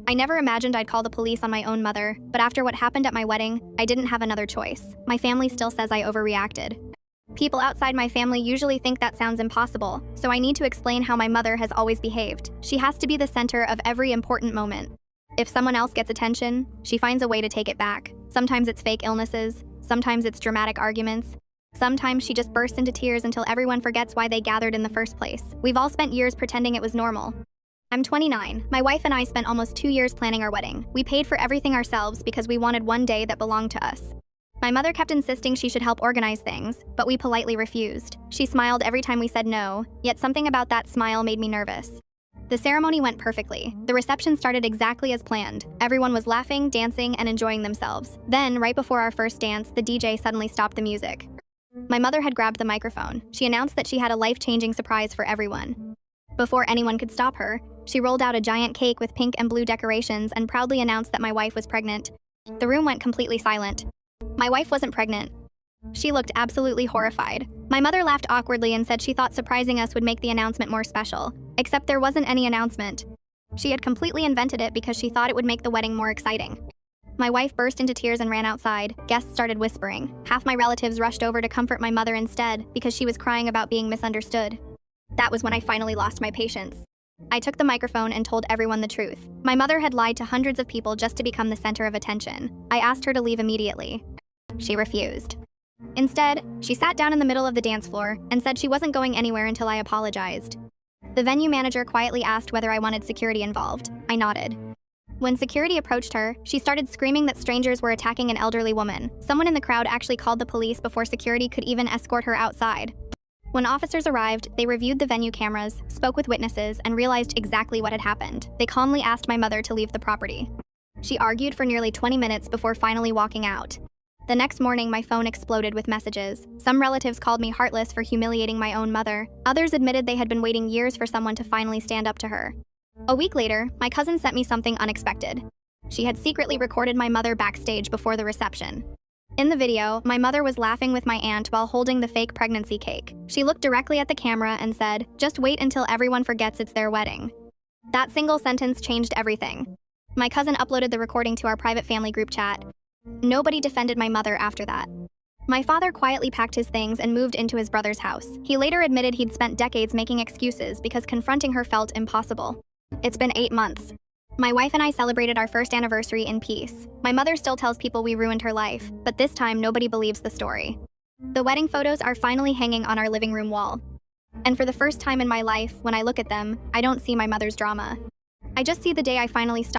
I never imagined I'd call the police on my own mother, but after what happened at my wedding, I didn't have another choice. My family still says I overreacted. People outside my family usually think that sounds impossible, so I need to explain how my mother has always behaved. She has to be the center of every important moment. If someone else gets attention, she finds a way to take it back. Sometimes it's fake illnesses, sometimes it's dramatic arguments. Sometimes she just bursts into tears until everyone forgets why they gathered in the first place. We've all spent years pretending it was normal. I'm 29. My wife and I spent almost 2 years planning our wedding. We paid for everything ourselves because we wanted one day that belonged to us. My mother kept insisting she should help organize things, but we politely refused. She smiled every time we said no, yet something about that smile made me nervous. The ceremony went perfectly. The reception started exactly as planned. Everyone was laughing, dancing, and enjoying themselves. Then, right before our first dance, the DJ suddenly stopped the music. My mother had grabbed the microphone. She announced that she had a life-changing surprise for everyone. Before anyone could stop her, she rolled out a giant cake with pink and blue decorations and proudly announced that my wife was pregnant. The room went completely silent. My wife wasn't pregnant. She looked absolutely horrified. My mother laughed awkwardly and said she thought surprising us would make the announcement more special, except there wasn't any announcement. She had completely invented it because she thought it would make the wedding more exciting. My wife burst into tears and ran outside. Guests started whispering. Half my relatives rushed over to comfort my mother instead because she was crying about being misunderstood. That was when I finally lost my patience. I took the microphone and told everyone the truth. My mother had lied to hundreds of people just to become the center of attention. I asked her to leave immediately. She refused. Instead, she sat down in the middle of the dance floor and said she wasn't going anywhere until I apologized. The venue manager quietly asked whether I wanted security involved. I nodded. When security approached her, she started screaming that strangers were attacking an elderly woman. Someone in the crowd actually called the police before security could even escort her outside. When officers arrived, they reviewed the venue cameras, spoke with witnesses, and realized exactly what had happened. They calmly asked my mother to leave the property. She argued for nearly 20 minutes before finally walking out. The next morning, my phone exploded with messages. Some relatives called me heartless for humiliating my own mother. Others admitted they had been waiting years for someone to finally stand up to her. A week later, my cousin sent me something unexpected. She had secretly recorded my mother backstage before the reception. In the video, my mother was laughing with my aunt while holding the fake pregnancy cake. She looked directly at the camera and said, "Just wait until everyone forgets it's their wedding." That single sentence changed everything. My cousin uploaded the recording to our private family group chat. Nobody defended my mother after that. My father quietly packed his things and moved into his brother's house. He later admitted he'd spent decades making excuses because confronting her felt impossible. It's been 8 months. My wife and I celebrated our first anniversary in peace. My mother still tells people we ruined her life, but this time nobody believes the story. The wedding photos are finally hanging on our living room wall. And for the first time in my life, when I look at them, I don't see my mother's drama. I just see the day I finally stopped